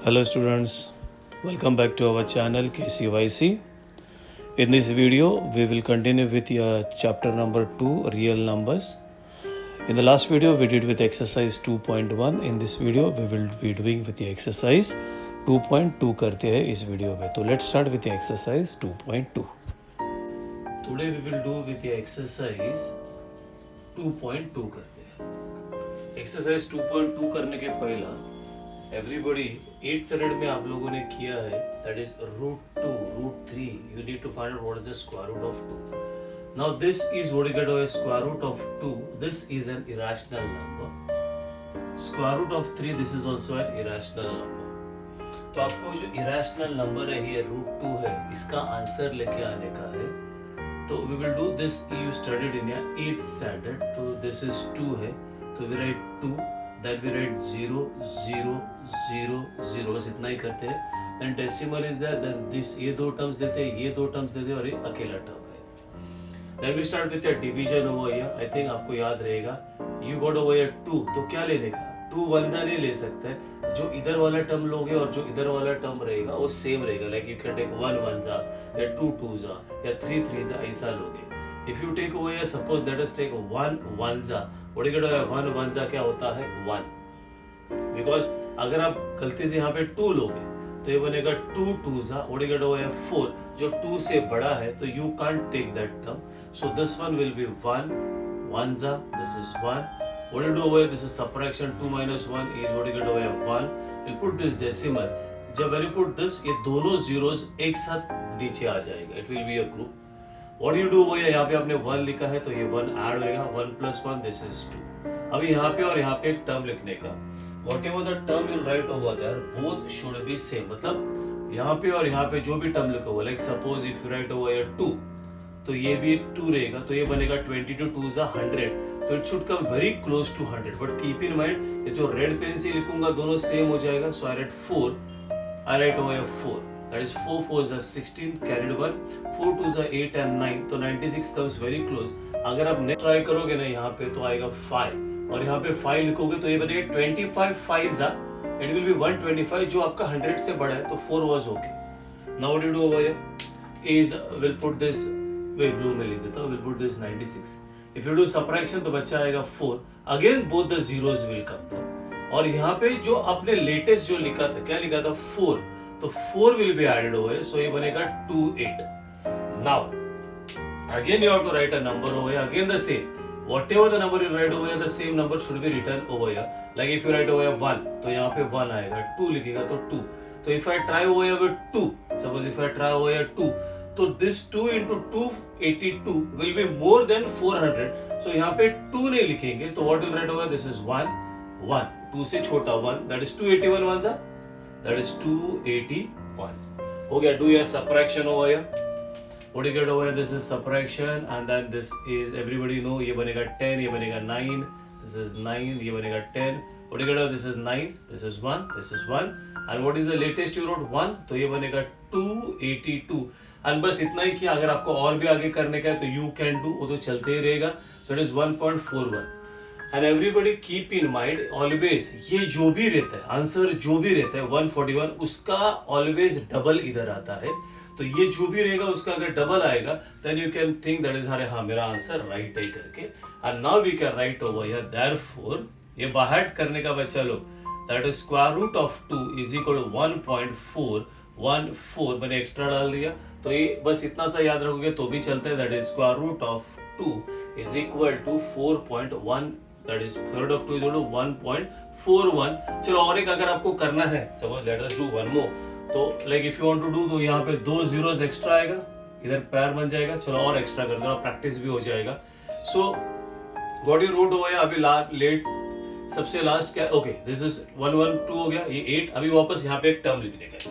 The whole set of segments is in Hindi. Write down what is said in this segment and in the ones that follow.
Hello students, welcome back to our channel KCYC. In this video, we will continue with your chapter number 2, real numbers. In the last video, we did with exercise 2.1. In this video, we will be doing with the exercise 2.2 करते हैं इस वीडियो में. तो let's start with the exercise 2.2. Today we will do with the exercise 2.2 करते हैं. Exercise 2.2 करने के पहला एवरीबॉडी 8th स्टैंडर्ड में आप लोगों ने किया है, that is root 2, root 3. You need to find out what is the square root of 2. Now this is what you get as square root of 2. This is an irrational number. Square root of 3, this is also an irrational number. तो आपको जो इरेशनल नंबर है ये रूट 2 है, इसका आंसर लेके आने का है. तो we will do this. You studied in your 8th standard. तो दिस इज 2 है, तो we write 2. Then we write 0, 0, 0, 0. बस इतना ही करते हैं. Then decimal is there. Then this ये दो टर्म्स देते हैं, ये दो टर्म्स देते हैं और ये अकेला टर्म है. Then we start with your division over here. I think आपको याद रहेगा. You got over here 2. तो क्या लेने का? 2 1 नहीं ले सकते. जो इधर वाला टर्म लोगे और जो इधर वाला टर्म रहेगा वो सेम रहेगा. Like you can take 1 1 या 2 2 या 3 3 ऐसा लोगे. If you take over here, suppose let us take 1 1 what you get 1 1 क्या होता है 1. Because अगर आप गलती से यहाँ पे 2 लोगे तो ये बनेगा 2 2 what you get over here 4. जो 2 से बड़ा है तो you can't take that term. So this one will be 1 1 this is 1. What you do over here, this is subtraction. 2 minus 1 is what you get over here 1. We'll put this decimal. जब when you put this, ये दोनों zeros एक साथ नीचे आ जाएगा. It will be a group. What you do over here, यहाँ पे आपने 1 लिखा है तो ये 1 ऐड होएगा. 1 plus 1 this is 2. अभी यहाँ पे और यहाँ पे एक टर्म लिखने का. Whatever the term you write over there, both should be same. मतलब यहाँ पे और यहाँ पे जो भी टर्म लिखा हुआ, like suppose if you write over here 2, तो ये भी 2 रहेगा, तो ये बनेगा 22 2 is 100. तो it should come very close to 100. But keep in mind, ये जो रेड पेन से लिखूंगा दोनों सेम हो जाएगा. So I write 4. I write over here 4. That is 4 4 is 16, carried 1. 4 2 is 8 and 9. तो 96 comes very close. अगर आप नेक्स्ट ट्राई करोगे ना यहाँ पे तो आएगा 5 और यहाँ पे 5 लिखोगे तो ये बनेगा 25 5 it will be 125 जो आपका 100 से बड़ा है. तो 4 was okay. Now what you do over here is we'll put this blue में लिख देता हूँ. We'll put this 96. If you do subtraction तो बच्चा आएगा 4. Again both the zeros will come down. और यहाँ पे जो आपने लेटेस्ट जो लिखा था, क्या लिखा था 4, तो 4 will be added over here. So ये बनेगा 2 8. Now again you have to write a number over here. Again the same. Whatever the number you write over here, the same number should be written over here. Like if you write over here 1, तो यहाँ पे 1 आएगा. 2 लिखेगा तो 2. तो if I try over here with 2, suppose if I try over here 2, तो this 2 into 282 will be more than 400. So यहाँ पे 2 नहीं लिखेंगे तो what will write over here? This is 1 1. 2 से छोटा 1. That is 281 1 that is 281. हो गया. Do your subtraction over here. What do you get over here? This is subtraction and then this is everybody know ये बनेगा 10, ये बनेगा 9, this is 9, ये बनेगा 10. What do you get over? This is 9, this is 1, this is 1. And what is the latest you wrote 1? तो ये बनेगा 282. and बस इतना ही किया. अगर आपको और भी आगे करने का है तो you can do, वो तो चलते ही रहेगा. So it is 1.41. And everybody keep in mind always ये जो भी रहता है आंसर जो भी रहता है 141 उसका always डबल इधर आता है. तो ये जो भी रहेगा उसका अगर डबल आएगा then you can think that is अरे हाँ मेरा आंसर राइट है करके. And now we can write over here therefore ये बाहर करने का बच्चा लोग that is square root of 2 is equal to 1.414. मैंने एक्स्ट्रा डाल दिया तो ये बस इतना सा याद रखोगे तो भी चलता है. that is square root of 2 is equal to 4.1. That is square root of 2 is equal to 1.41. चलो और एक अगर आपको करना है suppose let us do one more. तो like if you want to do तो यहाँ पे 2 zeros एक्स्ट्रा आएगा, इधर पैर बन जाएगा. चलो और एक्स्ट्रा कर दो, प्रैक्टिस भी हो जाएगा. So what you wrote over here अभी लेट सबसे लास्ट क्या? ओके दिस इज 1 1 2 हो गया, ये 8. अभी वापस यहाँ पे एक टर्म लिखने का है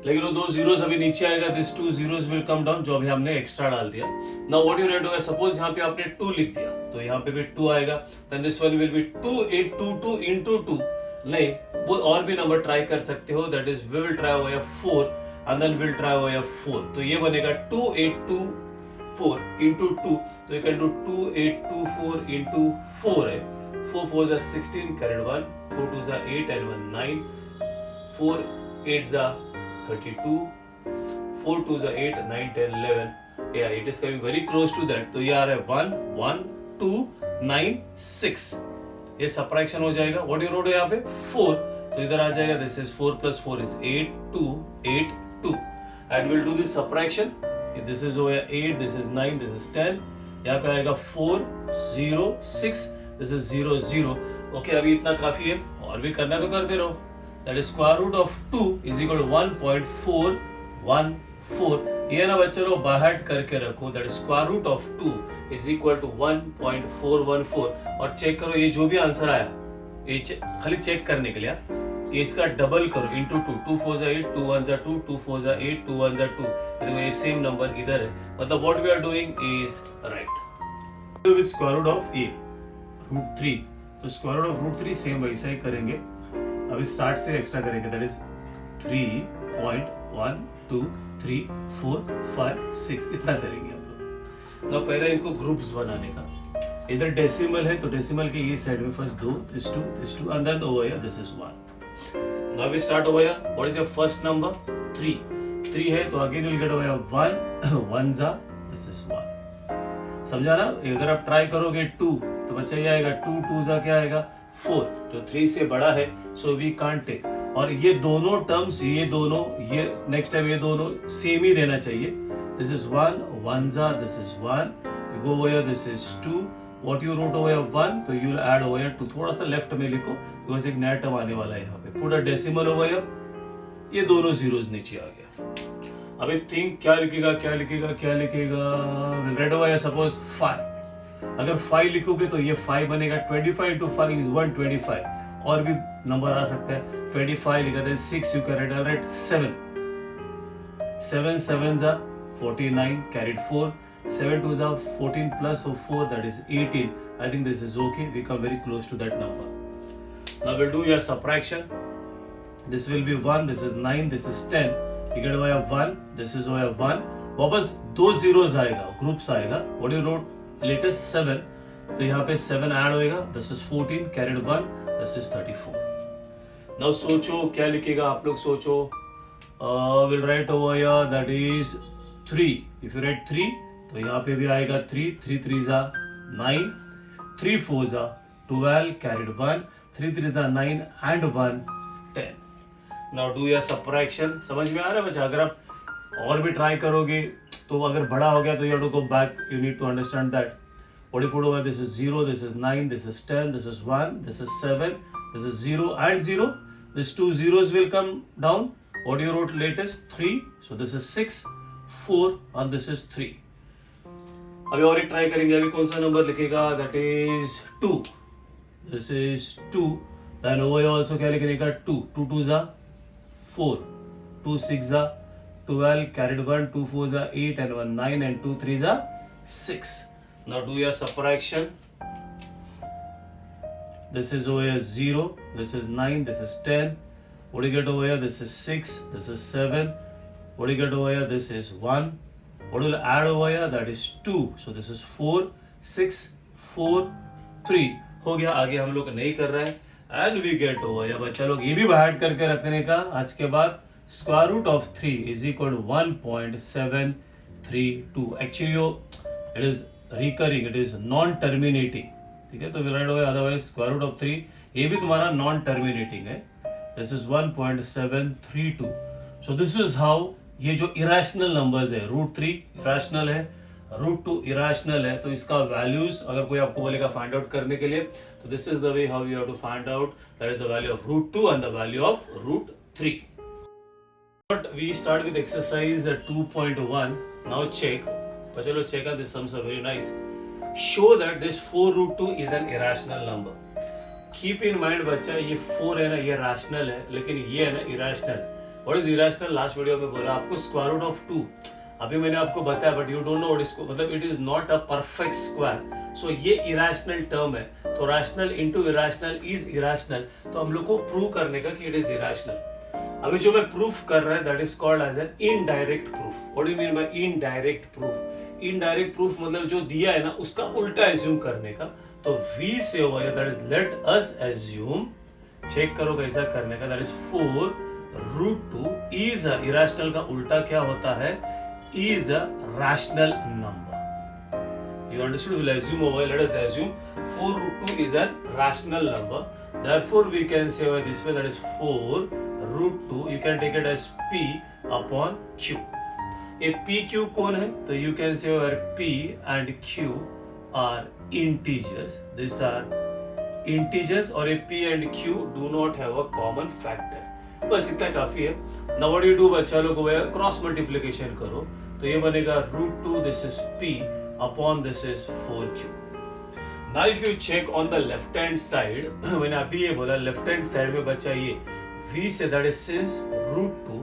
लेकिन वो 2 zeros अभी नीचे आएगा. This 2 zeros will come down जो अभी हमने एक्स्ट्रा डाल दिया. Now what you write over suppose यहाँ पे आपने 2 लिख दिया तो यहाँ पे भी 2 आएगा. Then this one will be 2822 into 2. नहीं वो और भी नंबर ट्राई कर सकते हो. That is we will try over here 4 and then we'll try over here 4. तो ये बनेगा 2824 into 2. तो you can do 2824 into 4 है. 4 4s are 16 carried 1. 4 2s are 8 and 1 9. 4 8 जा 32, 4 2 जा 8, 9 10 11. Yeah, it is coming very close to that. तो ये आ रहा है 1 1 2 9 6. ये सबट्रैक्शन हो जाएगा. व्हाट यू रोट है यहाँ पे 4, तो इधर आ जाएगा. This is 4 plus 4 is 8 2 8 2. And we'll do this subtraction. This is over 8, this is 9, this is 10. यहाँ पे आएगा 4 0 6, this is 0 0. Okay, अभी इतना काफी है. और भी करना तो करते रहो. That is square root of 2 is equal to 1.414. ये ना बच्चे लोग बाहर करके रखो. That is square root of 2 is equal to 1.414. और चेक करो ये जो भी आंसर आया, ये खाली चेक करने के लिए ये इसका डबल करो इंटू 2. 2 4 जा 8, 2 1 जा 2, 2 4 जा 8, 2 1 जा 2. देखो ये सेम नंबर इधर है. मतलब what we are doing is right. With square root of a root 3, तो square root of root 3 same वैसा ही करेंगे. अभी स्टार्ट से एक्स्ट्रा करेंगे. दैट इज 3.1 2 3 4 5 6 इतना करेंगे हम लोग. तो पहले इनको ग्रुप्स बनाने का. इधर डेसिमल है तो डेसिमल के ये साइड में first 2 this 2 and then over here this is 1. Now we start over here. What is your first number? 3. 3 है तो again you'll get over here 1 1 जा this is 1. समझा ना. अगर आप ट्राई करोगे 2 तो बच्चा ये आएगा 2 2 जा क्या आएगा 4. जो 3 से बड़ा है so we can't take. और ये दोनों टर्म्स ये नेक्स्ट टाइम ये दोनों सेम ही रहना चाहिए. This is 1 1 जा this is 1. You go over here this is 2. What you wrote over here 1, तो you will add over here 2. थोड़ा सा लेफ्ट में लिखो because एक नया टर्म आने वाला है यहाँ पे. Put a decimal over here. ये दोनों जीरोस नीचे आ गया. अभी थिंक क्या लिखेगा. We'll write over here suppose 5. अगर 5 लिखोगे तो ये 5 बनेगा. 25 to 5 is 125. और भी नंबर आ सकता है. 25 लिखा था 6 you can write 7. 7 7 जा 49 carried 4. 7 2s are 14 plus of 4 that is 18. I think this is okay. We come very close to that number. Now we'll do your subtraction. This will be 1. This is 9. This is 10. You get over 1. This is over 1. वापस दो zeros आएगा. Groups आएगा. What you wrote latest 7. तो यहाँ पे 7 add होएगा. This is 14 carried 1. This is 34. Now सोचो क्या लिखेगा आप लोग सोचो. We'll write over here that is 3. If you write 3. तो यहाँ पे भी आएगा 3 3 3 जा 9 3 4 जा 12 carried 1 3 3 जा 9 and 1 10. Now do your subtraction. समझ में आ रहा है बच्चा. अगर आप और भी ट्राई करोगे तो अगर बड़ा हो गया तो you have to go back. You need to understand that. What you put over this is 0, this is 9, this is 10, this is 1, this is 7, this is 0 and 0. These two zeros will come down. What you wrote latest 3. So this is 6 4 and this is 3. अभी और एक ट्राई करेंगे. अभी कौन सा नंबर लिखेगा. That is 2. This is 2. Then over here also क्या लिखेगा 2 2 2 जा 4 2 6 जा 12 carried 1 2 4 जा 8 and 1 9 and 2 3 जा 6. Now do your subtraction. This is over here 0. This is 9. This is 10. What do you get over here? This is 6. This is 7. What do you get over here? This is 1. What will add over here? That is 2. So this is 4 6 4 3. हो गया. आगे हम लोग नहीं कर रहे हैं. And we get over here. बच्चा लोग ये भी बाहर करके रखने का. आज के बाद square root of 3 is equal to 1.732. Actually it is recurring. It is non-terminating. ठीक है. तो we'll write over otherwise square root of 3 ये भी तुम्हारा non-terminating है. This is 1.732. So this is how ये जो इरेशनल नंबर्स है. रूट 3 इरेशनल है, रूट 2 इरेशनल है. तो इसका वैल्यूज अगर कोई आपको बोलेगा फाइंड आउट करने के लिए तो this is the way how you have to find out. That is the value of root 2 and the value of root 3. But we start with exercise 2.1. Now check. चलो check out this sums are very nice. Show that this 4 root 2 is an irrational number. Keep in mind बच्चा ये 4 है ना ये रैशनल है लेकिन ये है ना irrational. What is irrational? Last video में बोला आपको स्क्वायर रूट ऑफ 2. अभी मैंने आपको बताया but you don't know what इसको मतलब it is not a perfect square. So ये इरेशनल टर्म है. तो rational into irrational is irrational. तो हम लोग को प्रूव करने का कि इट इज इरेशनल. अभी जो मैं प्रूफ कर रहा है that is called as an indirect proof. What do you mean by indirect proof? Indirect proof मतलब जो दिया है ना उसका उल्टा एज्यूम करने का. तो we say over that is let us assume. Check करो कैसा करने का. दैट इज 4 √2 इज इरेशनल का उल्टा क्या होता है, is a rational number. You understood? We'll assume over. Let us assume 4√2 is a rational number. Therefore, we can say over this way, that is 4√2. You can take it as P upon Q. ये P Q कौन है? तो you can say over P and Q are integers. These are integers और ये P and Q do not have a common factor. बस इतना काफी है। Now what do you do बच्चा लोग, क्रॉस मल्टीप्लिकेशन करो तो ये बनेगा √2, this is P upon this is 4Q. Now if you check on the left hand side, मैंने अभी ये बोला लेफ्ट हैंड साइड में बच्चा ये V से, that is since √2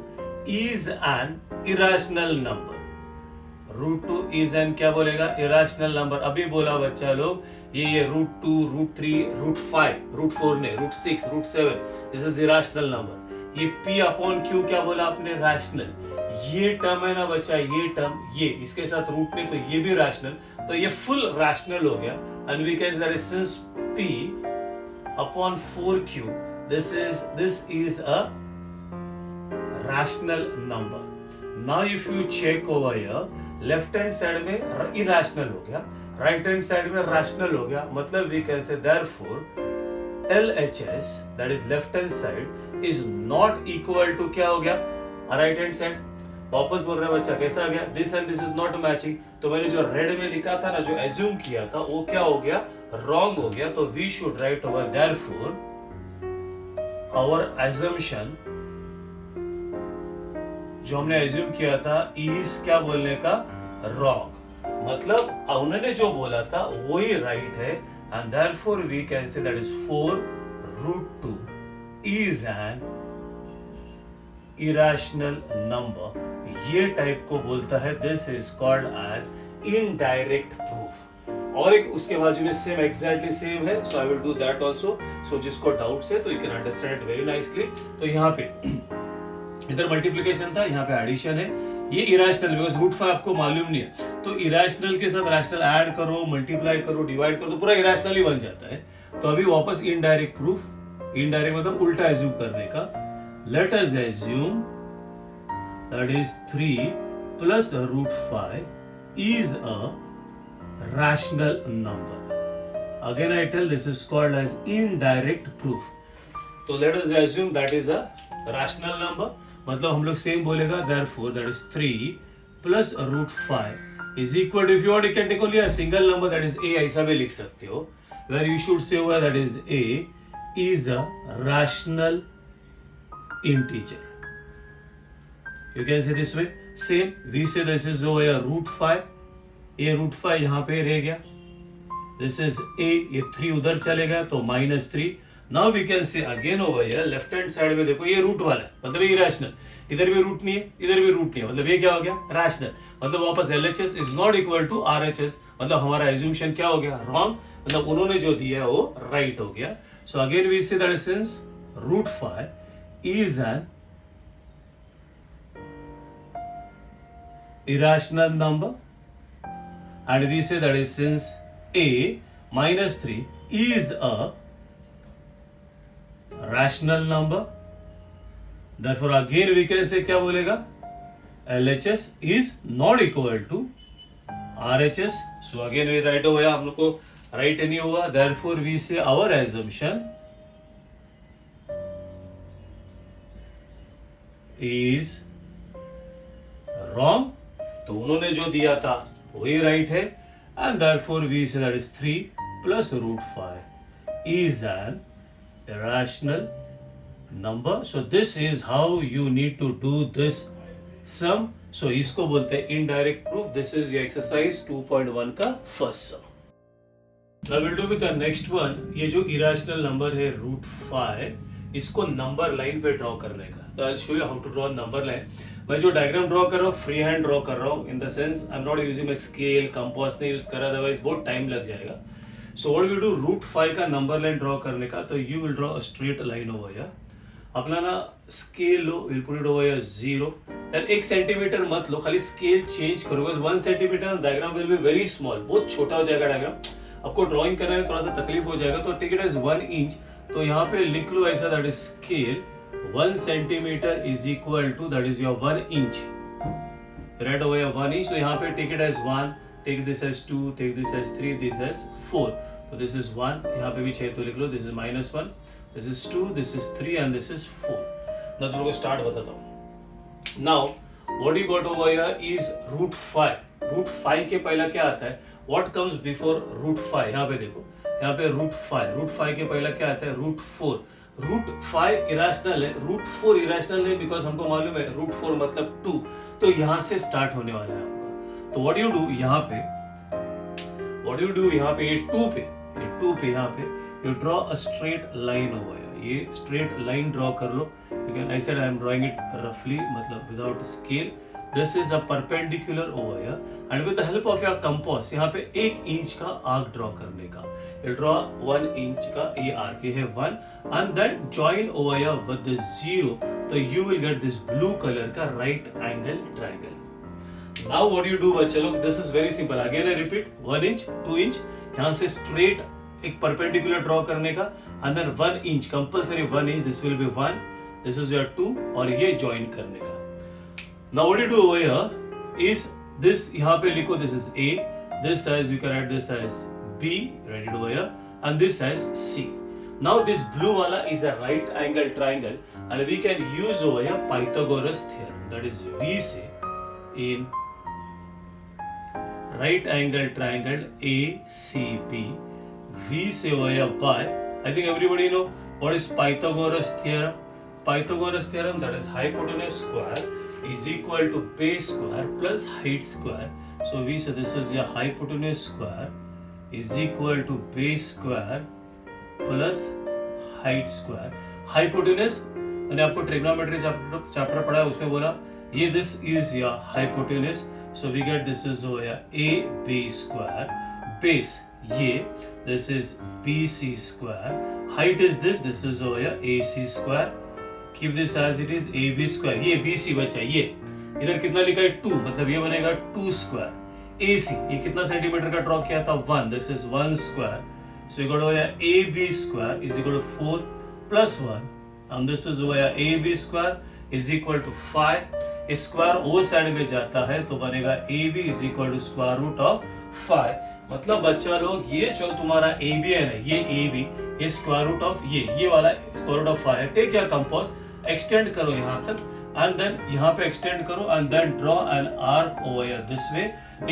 is an irrational number. √2 is an क्या बोलेगा, irrational number. अभी बोला बच्चा लोग ये √2, √3, √5, √4 ने, √6, √7, this is irrational number. ये P अपॉन Q क्या बोला आपने, रैशनल। ये टर्म है ना बच्चा, ये टर्म, ये इसके साथ रूट में, तो ये भी रैशनल, तो ये फुल रैशनल हो गया। And we can say since P upon 4Q this is a rational number. Now if you check over here, left hand side में इरेशनल हो गया, राइट हैंड साइड में रैशनल हो गया, मतलब we can say therefore LHS, that is left hand side, is not equal to क्या हो गया, राइट हैंड साइड। वापस बोल रहे हैं बच्चा, कैसा आ गया, this and this is not matching. तो मैंने जो रेड में लिखा था ना, जो एज्यूम किया था, वो क्या हो गया, रॉन्ग हो गया। तो we should write over therefore our assumption, जो हमने एज्यूम किया था, इज क्या बोलने का, रॉन्ग। मतलब उन्होंने जो बोला था वही राइट है। And therefore we can say that is 4√2 is an irrational number. ये टाइप को बोलता है, this is called as indirect proof. और एक उसके बाजू में सेम एग्जैक्टली सेम है, so I will do that also. So जिसको डाउट्स है तो you can understand it very nicely. तो यहाँ पे इधर मल्टीप्लिकेशन था, यहाँ पे एडिशन है। ये इरेशनल, बिकॉज √5 आपको मालूम नहीं है, तो इरेशनल के साथ रैशनल ऐड करो, मल्टीप्लाई करो, डिवाइड करो, तो पूरा इरेशनल ही बन जाता है। तो अभी वापस इनडायरेक्ट प्रूफ, इनडायरेक्ट मतलब उल्टा एज्यूम करने का। Let us assume that is 3 plus √5 is a rational number. Again I tell this is called as indirect proof. तो let us assume that is a rational number, मतलब हम लोग सेम बोलेगा, therefore that is 3 plus √5 is equal to, if you want you can take only a single number, that is a, ऐसा भी लिख सकते हो, where you should say over that is a is a rational integer. You can say this way, same we say this is over here √5, ये √5 यहाँ पे रह गया, this is a, ये 3 उधर चलेगा तो -3। Now we can say again over here, left hand side में देखो ये रूट वाला है, मतलब ये रैशनल, इधर भी रूट नहीं है, इधर भी रूट नहीं है, मतलब ये क्या हो गया, रैशनल। मतलब वापस LHS is not equal to RHS, मतलब हमारा एज्यूम्पशन क्या हो गया, रॉन्ग, मतलब उन्होंने जो दिया है वो राइट हो गया। So again we say that since √5 is an irrational number, and we say that is since a -3 is a rational number, therefore again we can say क्या बोलेगा, LHS is not equal to RHS. So again we write over here, हम लोग को राइट नहीं हुआ, therefore we say our assumption is wrong. तो उन्होंने जो दिया था वही राइट है, and therefore we say that is 3 plus √5 is an irrational number. So this is how you need to do this sum. So इसको बोलते हैं indirect proof. This is your exercise 2.1 का first sum. Now we'll do with the next one. ये जो irrational number है √5, इसको नंबर लाइन पे ड्रॉ करने का। तो I'll show you how to draw number line. मैं जो डायग्राम ड्रॉ कर रहा हूँ फ्री हैंड ड्रॉ कर रहा हूँ, in the sense I am not using my scale, compass नहीं यूज कर रहा, अदरवाइज बहुत टाइम लग जाएगा। सो व्हाट वी डू, √5 का नंबर लाइन ड्रॉ करने का, तो you will draw a straight line over here. अपना ना स्केल लो, will put it over here 0, then 1 centimetre मत लो, खाली स्केल चेंज करो, because 1 centimetre diagram will be very small, बहुत छोटा हो जाएगा डायग्राम, आपको ड्राइंग करने में थोड़ा सा तकलीफ हो जाएगा। तो टेक इट एज 1 इंच, तो यहाँ पे लिख लो ऐसा, that is scale 1 centimetre is equal to that is your 1 inch. Right over your 1 inch. तो यहाँ पे take it as 1, take this as 2, take this as 3, this as 4. तो दिस इज 1, यहाँ पे भी 6 तो लिख लो. This is -1, this is 2, this is 3 and this is 4. मैं तुम लोग को स्टार्ट बताता हूँ. Now what you got over here is √5. √5 के पहला क्या आता है? What comes before √5? यहाँ पे देखो, यहाँ पे √5 के पहला क्या आता है? √4. √5 इरेशनल है, √4 इरेशनल है बिकॉज हमको मालूम है √4 मतलब 2. तो यहाँ से स्टार्ट होने वाला है आपका. तो व्हाट यू डू यहाँ पे, ये 2 पे यहाँ पे you draw a straight line over. ये स्ट्रेट लाइन ड्रॉ कर लो. You can, I said I am drawing it रफली, मतलब without scale. This is a perpendicular over here, and with the help of your compass यहाँ पे 1 इंच का आर्क ड्रॉ करने का. You draw 1 इंच का ये आर्क, ये है 1, and then join over here with this 0. तो you will get this blue color का right angle triangle. Now what you do बच्चे लोग, this is very simple. Again I repeat, 1 inch, 2 inch, यहाँ से straight एक perpendicular ड्रॉ करने का, and then 1 inch, compulsory 1 inch. This will be 1, this is your 2, और ये join करने का. Now what you do over here is this, यहाँ पे लिखो this is A, this as you can write this as B, write it over here, and this as C. Now this blue wala is a right angle triangle, and we can use over here Pythagoras theorem. That is, we say in right angle triangle ACB, we say over here by, I think everybody know what is Pythagoras theorem. Pythagoras theorem, that is hypotenuse square is equal to base square plus height square. So we say this is your hypotenuse square is equal to base square plus height square. Hypotenuse, मैंने आपको ट्रिग्नोमेट्री चैप्टर पढ़ा है, उसमें बोला ये this is your hypotenuse. So we get this is over here a base square, base ये, this is BC square, height is this is over here AC square. Keep this as it is AB square. ये BC बचा, ये इधर कितना लिखा है 2, मतलब ये बनेगा 2 square. AC ये कितना सेंटीमीटर का ड्रॉ किया था? 1. This is 1 square. So you got over here AB square is equal to 4 plus 1, and this is over here AB square is equal to 5. इस स्क्वायर ओ साइड में जाता है तो बनेगा AB is equal to square root of 5. मतलब बच्चा लोग ये जो तुम्हारा AB है ना, ये AB, ये स्क्वायर रूट ऑफ ये वाला स्क्वायर रूट ऑफ 5 है. टेक योर कंपास, एक्सटेंड करो यहाँ तक, एंड देन यहाँ पे एक्सटेंड करो, and then draw an arc over here this way.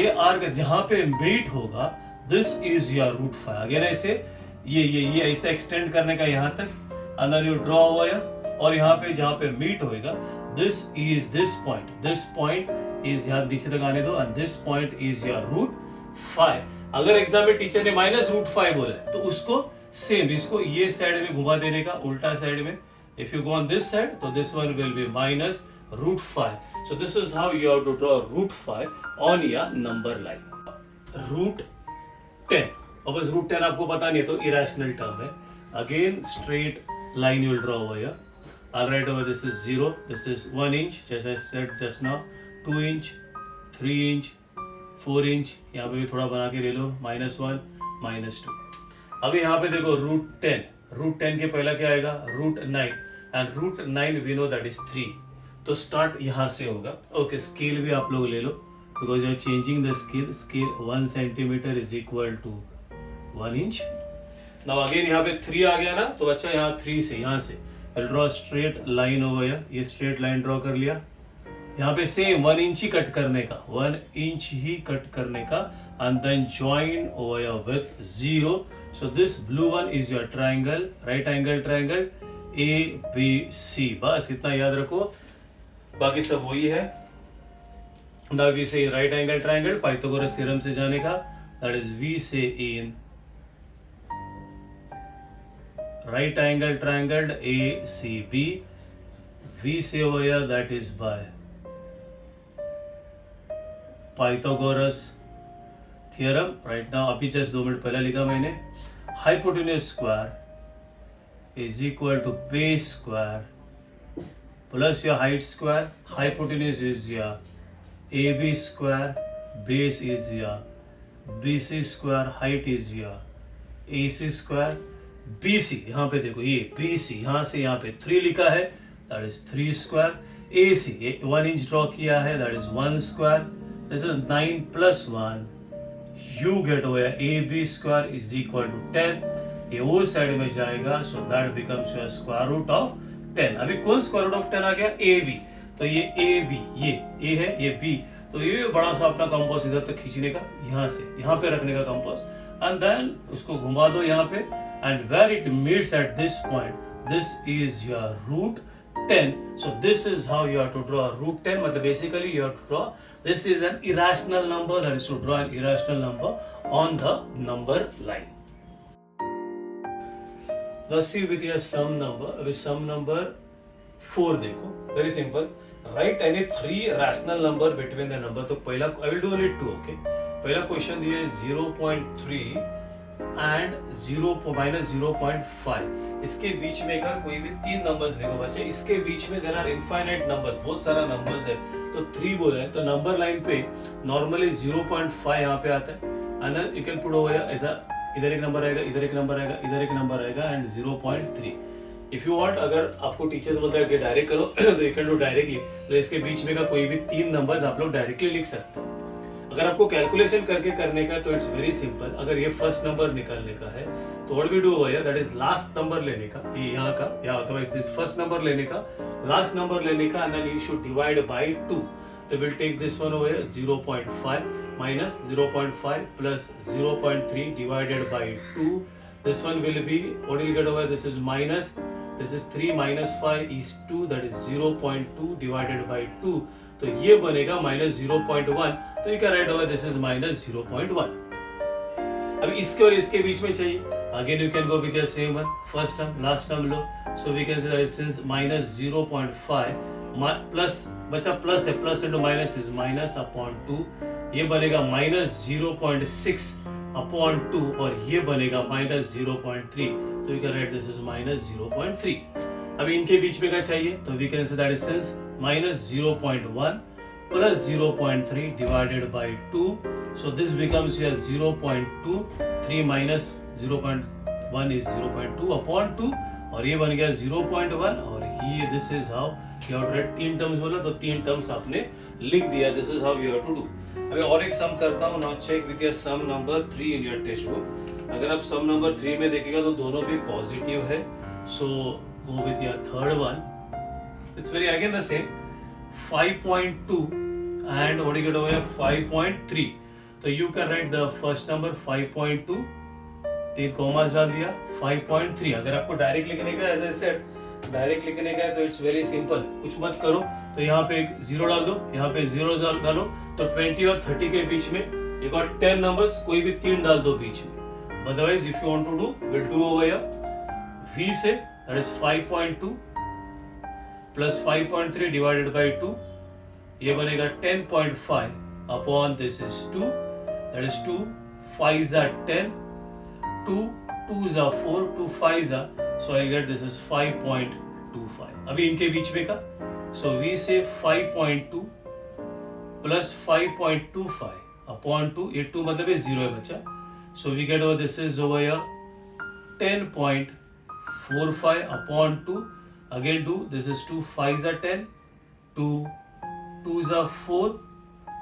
ये आर्क जहाँ पे मीट होगा, दिस इज योर √5. अगेन ऐसे ये ऐसे एक्सटेंड करने का यहाँ तक, and then you draw over here, और यहाँ पे जहाँ पे मीट होएगा, this is this point is यहाँ नीचे तक आने दो, and this point is your √5. अगर एग्जाम में टीचर ने -√5 बोला है तो उसको सेम इसको ये साइड में घुमा देने का, उल्टा साइड में. If you go on this side, so this one will be -√5. So this is how you have to draw √5 on your number line. √10. और बस √10 आपको पता नहीं है तो irrational term है. Again straight line you will draw over here. I'll write over this is 0. This is 1 inch, जैसा I said just now. 2 inch, 3 inch, 4 inch. यहाँ पे भी थोड़ा बना के ले लो. -1, -2. अभी यहाँ पे देखो √10 के पहला क्या आएगा? √9, and √9 we know that is 3. तो स्टार्ट यहाँ से होगा. ओके, स्केल भी आप लोग ले लो, because you are changing the scale. 1 centimetre is equal to 1 inch. Now again यहाँ पे 3 आ गया ना, तो अच्छा यहाँ 3 से यहाँ से draw straight line over here. ये स्ट्रेट लाइन ड्रॉ कर लिया. यहाँ पे सेम 1 इंच ही कट करने का, 1 इंच ही कट करने का, and then join over here with 0. So this blue one is your triangle, right angle triangle ABC. बस इतना याद रखो, बाकी सब वही है. Now we say right angle triangle, Pythagoras theorem से जाने का, that is we say in right angle triangle ACB, we say over here that is by Pythagoras theorem. Right now अभी just 2 मिनट पहले लिखा मैंने. Hypotenuse square is equal to base square plus your height square. Hypotenuse is your AB square, base is your BC square, height is your AC square. BC यहाँ पे देखो, ये BC यहाँ से यहाँ पे 3 लिखा है, that is 3 square. AC 1 inch draw किया है, that is 1 square. This is 9 plus 1. You get over AB square is equal to 10. ये वो साइड में जाएगा, so that becomes your square root of 10. अभी कौन square root of 10 आ गया? AB. तो ये AB, ये A है, ये B. तो ये बड़ा सा अपना कंपास इधर तक खींचने का, यहाँ से यहाँ पे रखने का कंपास, एंड देन उसको घुमा दो यहाँ पे, and where it meets at this point, this is your root 10. So this is how you have to draw root 10. मतलब basically you have to draw, this is an irrational number, that is to draw an irrational number on the number line. Let's see with your sum number. अभी sum number 4 देखो, very simple. Write any 3 rational number between the number. तो पहला I will do only 2, okay. पहला क्वेश्चन दिया है 0.3 and 0.5. इसके बीच में का कोई भी 3 नंबर्स देखो बच्चे, इसके बीच में देयर आर इनफाइनाइट नंबर्स, बहुत सारा नंबर्स है, तो 3 बोला है, तो नंबर लाइन पे नॉर्मली 0.5 यहाँ पे आता है, and then you can put over ऐसा, इधर एक नंबर आएगा, इधर एक नंबर आएगा, इधर एक नंबर आएगा, एंड 0.3. इफ यू वांट, अगर आपको टीचर्स बोलता है कि डायरेक्ट करो तो यू कैन डू डायरेक्टली, तो इसके बीच में का कोई भी 3 नंबर्स आप लोग डायरेक्टली लिख सकते हैं. अगर आपको कैलकुलेशन करके करने का है तो इट्स वेरी सिंपल. अगर ये फर्स्ट नंबर निकालने का है तो व्हाट वी डू भैया, दैट इज लास्ट नंबर लेने का, ये यहाँ का, या अथवा दिस फर्स्ट नंबर लेने का, लास्ट नंबर लेने का, and then you should divide by 2. तो will take this one over 0.5 minus 0.5 plus 0.3 divided by 2. This one will be, what will get over, this is minus, this is 3 minus 5 is 2, that is 0.2 divided by 2. तो ये बनेगा minus 0.1. तो you can write over this is minus 0.1. अब इसके और इसके बीच में चाहिए, again you can go with your same one, first term last term low, so we can say that since minus 0.5 plus बचा प्लस है, plus into minus is minus upon 2, ये बनेगा minus 0.6 अपॉन 2, और ये बनेगा minus 0.3. तो you can write this is minus 0.3. अभी इनके बीच में क्या चाहिए, तो we can say that is since minus 0.1 plus 0.3 divided by 2, so this becomes here 0.2, 3 minus 0.1 is 0.2 upon 2, और ये बन गया 0.1, और ये this is how you have to write. 3 terms बोला तो 3 टर्म्स आपने लिख दिया, this is how you have to do. अभी और एक सम करता हूँ, now check with your sum number 3 in your text book. अगर आप sum number 3 में देखिएगा तो दोनों भी पॉजिटिव है, so go with your third one. It's very again the same, 5.2 and what do you get over here, 5.3. तो you can write the first number 5.2, 3 commas डाल दिया, 5.3. अगर आपको डायरेक्ट लिखने का, एज आई सेड, डायरेक्ट लिखने का है तो इट्स वेरी सिंपल, कुछ मत करो, तो यहाँ पे एक 0 डाल दो, यहाँ पे 0 डालो, तो 20 और 30 के बीच में you got 10 नंबर्स, कोई भी 3 डाल दो बीच में. Otherwise if you want to do, we'll do over here, V से that is 5.2 plus 5.3 divided by 2, ये बनेगा 10.5 upon this is 2, that is 2 5s are 10, 2 2s are 4, 2 5s are, so I'll get this is 5.25. अभी इनके बीच में का, so we say 5.2 plus 5.25 upon 2, ये 2 मतलब ये 0 है बच्चा, so we get over this is over here 10.45 upon 2, again 2, this is 2 5s are 10, 2 2s are 4,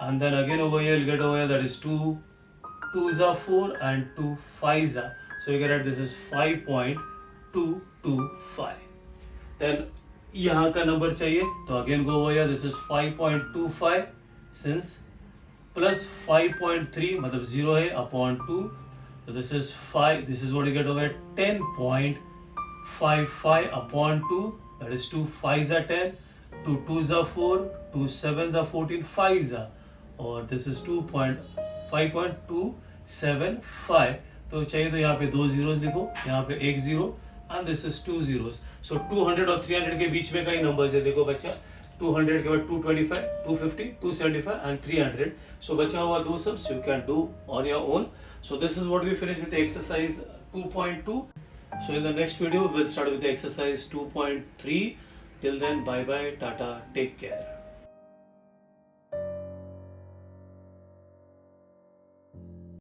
and then again over here you'll get over here that is 2 2s are 4 and 2 5s are, so you get that this is 5.225. then यहाँ का नंबर चाहिए, तो again go over here, this is 5.25 since plus 5.3 मतलब 0 है upon 2, so this is 5, this is what you get over here 10.55 upon 2, that is 2 5s are 10, 2 2s are 4, 2 7s are 14, 5s are, और this is 5.275. तो चाहिए तो यहाँ पे 2 zeros लिखो, यहाँ पे 1 0, and this is 2 zeros. So 200 और 300 के बीच में का ही नंबर्स है, देखो बच्चा, 200 के बाद 225, 250, 275 and 300. So बचा हुआ 2 sums you can do on your own. So this is what we finished with the exercise 2.2. So in the next video we'll start with the exercise 2.3. Till then, bye bye, tata, take care.